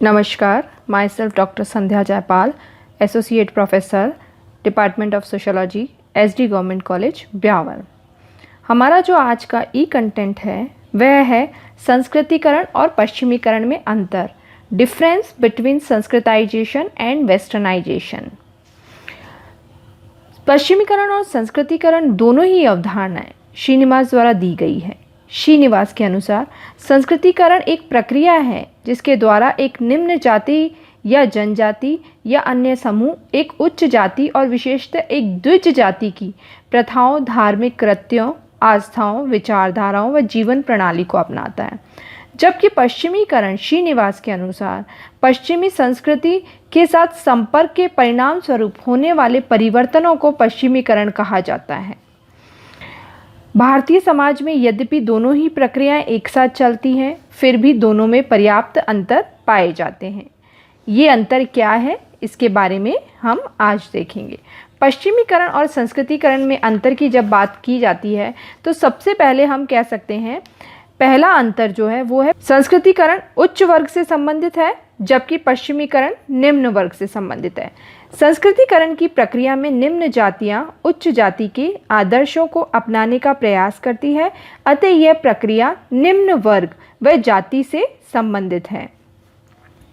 नमस्कार, my self doctor Sandhya Jaipal, associate professor, department of sociology, SD government college, Beawar. हमारा जो आज का ई कंटेंट है वह है संस्कृतिकरण और पश्चिमीकरण में अंतर, difference between Sanskritization and Westernization. पश्चिमीकरण और संस्कृतिकरण दोनों ही अवधारणाएं श्रीनिवास द्वारा दी गई है। श्रीनिवास के अनुसार संस्कृतिकरण एक प्रक्रिया है जिसके द्वारा एक निम्न जाति या जनजाति या अन्य समूह एक उच्च जाति और विशेषतः एक द्विज जाति की प्रथाओं, धार्मिक कृत्यों, आस्थाओं, विचारधाराओं व जीवन प्रणाली को अपनाता है। जबकि पश्चिमीकरण श्रीनिवास के अनुसार पश्चिमी संस्कृति के साथ संपर्क के परिणाम स्वरूप होने वाले परिवर्तनों को पश्चिमीकरण कहा जाता है। भारतीय समाज में यद्यपि दोनों ही प्रक्रियाएं एक साथ चलती हैं, फिर भी दोनों में पर्याप्त अंतर पाए जाते हैं। ये अंतर क्या है, इसके बारे में हम आज देखेंगे। पश्चिमीकरण और संस्कृतिकरण में अंतर की जब बात की जाती है तो सबसे पहले हम कह सकते हैं पहला अंतर जो है वो है संस्कृतिकरण उच्च वर्ग से संबंधित है, जबकि पश्चिमीकरण निम्न वर्ग से संबंधित है। संस्कृतिकरण की प्रक्रिया में निम्न जातियां उच्च जाति के आदर्शों को अपनाने का प्रयास करती है, अतः यह प्रक्रिया निम्न वर्ग व जाति से संबंधित है।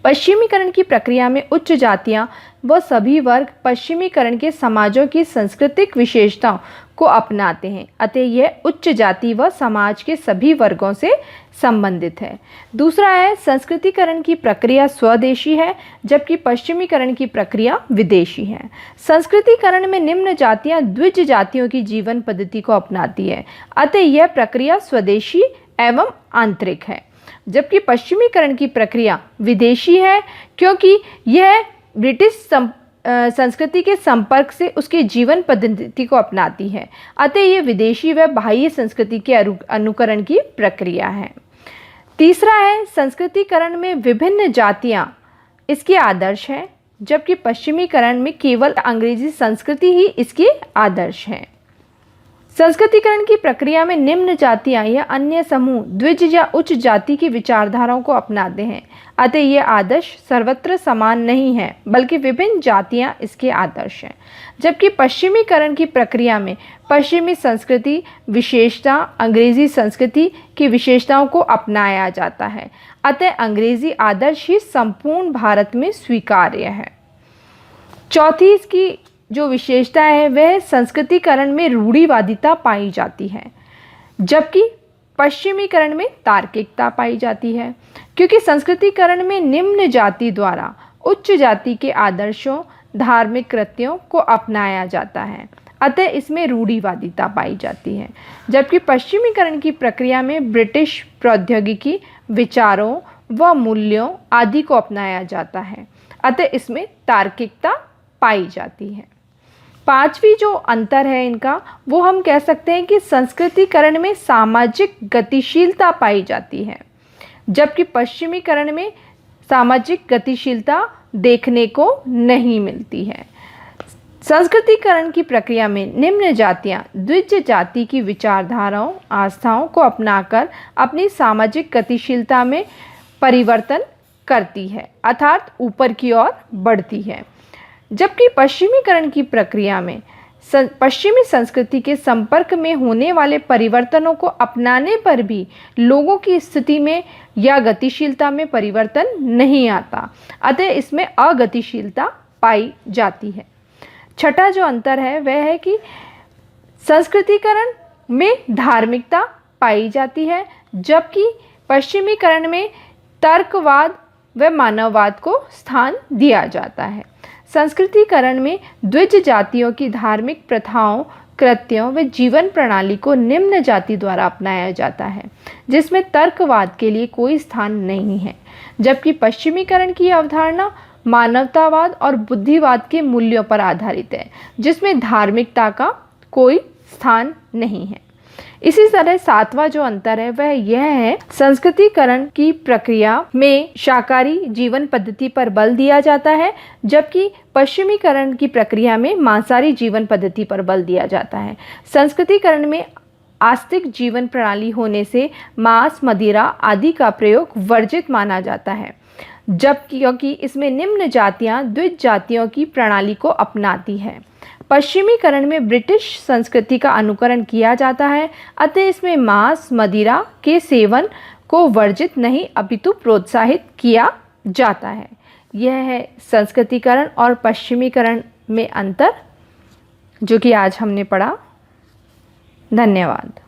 पश्चिमीकरण की प्रक्रिया में उच्च जातियां व सभी वर्ग पश्चिमीकरण के समाजों की सांस्कृतिक विशेषताओं को अपनाते हैं, अतः यह उच्च जाति व समाज के सभी वर्गों से संबंधित है। दूसरा है संस्कृतिकरण की प्रक्रिया स्वदेशी है, जबकि पश्चिमीकरण की प्रक्रिया विदेशी है। संस्कृतिकरण में निम्न जातियां द्विज जातियों की जीवन पद्धति को अपनाती है, अतः यह प्रक्रिया स्वदेशी एवं आंतरिक है। जबकि पश्चिमीकरण की प्रक्रिया विदेशी है, क्योंकि यह ब्रिटिश संस्कृति के संपर्क से उसके जीवन पद्धति को अपनाती है, अतः यह विदेशी व बाह्य संस्कृति के अनुकरण की प्रक्रिया है। तीसरा है संस्कृतिकरण में विभिन्न जातियां इसके आदर्श हैं, जबकि पश्चिमीकरण में केवल अंग्रेजी संस्कृति ही इसके आदर्श है। संस्कृतिकरण की प्रक्रिया में निम्न जातियां या अन्य समूह द्विज या उच्च जाति की विचारधाराओं को अपनाते हैं, अतः ये आदर्श सर्वत्र समान नहीं है, बल्कि विभिन्न जातियां इसके आदर्श हैं। जबकि पश्चिमीकरण की प्रक्रिया में पश्चिमी संस्कृति विशेषता अंग्रेजी संस्कृति की विशेषताओं को अपनाया जाता है, अतः अंग्रेजी आदर्श ही संपूर्ण भारत में स्वीकार्य है। चौथी इसकी जो विशेषता है वह संस्कृतिकरण में रूढ़िवादिता पाई जाती है, जबकि पश्चिमीकरण में तार्किकता पाई जाती है, क्योंकि संस्कृतिकरण में निम्न जाति द्वारा उच्च जाति के आदर्शों, धार्मिक कृत्यों को अपनाया जाता है, अतः इसमें रूढ़िवादिता पाई जाती है। जबकि पश्चिमीकरण की प्रक्रिया में ब्रिटिश प्रौद्योगिकी, विचारों व मूल्यों आदि को अपनाया जाता है, अतः इसमें तार्किकता पाई जाती है। पांचवी जो अंतर है इनका वो हम कह सकते हैं कि संस्कृतिकरण में सामाजिक गतिशीलता पाई जाती है, जबकि पश्चिमीकरण में सामाजिक गतिशीलता देखने को नहीं मिलती है। संस्कृतिकरण की प्रक्रिया में निम्न जातियां द्विज जाति की विचारधाराओं, आस्थाओं को अपनाकर अपनी सामाजिक गतिशीलता में परिवर्तन करती है, अर्थात ऊपर की ओर बढ़ती है। जबकि पश्चिमीकरण की प्रक्रिया में पश्चिमी संस्कृति के संपर्क में होने वाले परिवर्तनों को अपनाने पर भी लोगों की स्थिति में या गतिशीलता में परिवर्तन नहीं आता, अतः इसमें अगतिशीलता पाई जाती है। छठा जो अंतर है वह है कि संस्कृतिकरण में धार्मिकता पाई जाती है, जबकि पश्चिमीकरण में तर्कवाद व मानववाद को स्थान दिया जाता है। संस्कृतिकरण में द्विज जातियों की धार्मिक प्रथाओं, कृत्यों व जीवन प्रणाली को निम्न जाति द्वारा अपनाया जाता है, जिसमें तर्कवाद के लिए कोई स्थान नहीं है। जबकि पश्चिमीकरण की अवधारणा मानवतावाद और बुद्धिवाद के मूल्यों पर आधारित है, जिसमें धार्मिकता का कोई स्थान नहीं है। इसी तरह सातवां जो अंतर है वह यह है संस्कृतिकरण की प्रक्रिया में शाकाहारी जीवन पद्धति पर बल दिया जाता है, जबकि पश्चिमीकरण की प्रक्रिया में मांसाहारी जीवन पद्धति पर बल दिया जाता है। संस्कृतिकरण में आस्तिक जीवन प्रणाली होने से मांस, मदिरा आदि का प्रयोग वर्जित माना जाता है, जबकि क्योंकि इसमें निम्न जातियां द्विज जातियों की प्रणाली को अपनाती हैं। पश्चिमीकरण में ब्रिटिश संस्कृति का अनुकरण किया जाता है, अतः इसमें मांस, मदिरा के सेवन को वर्जित नहीं अपितु प्रोत्साहित किया जाता है। यह है संस्कृतिकरण और पश्चिमीकरण में अंतर, जो कि आज हमने पढ़ा। धन्यवाद।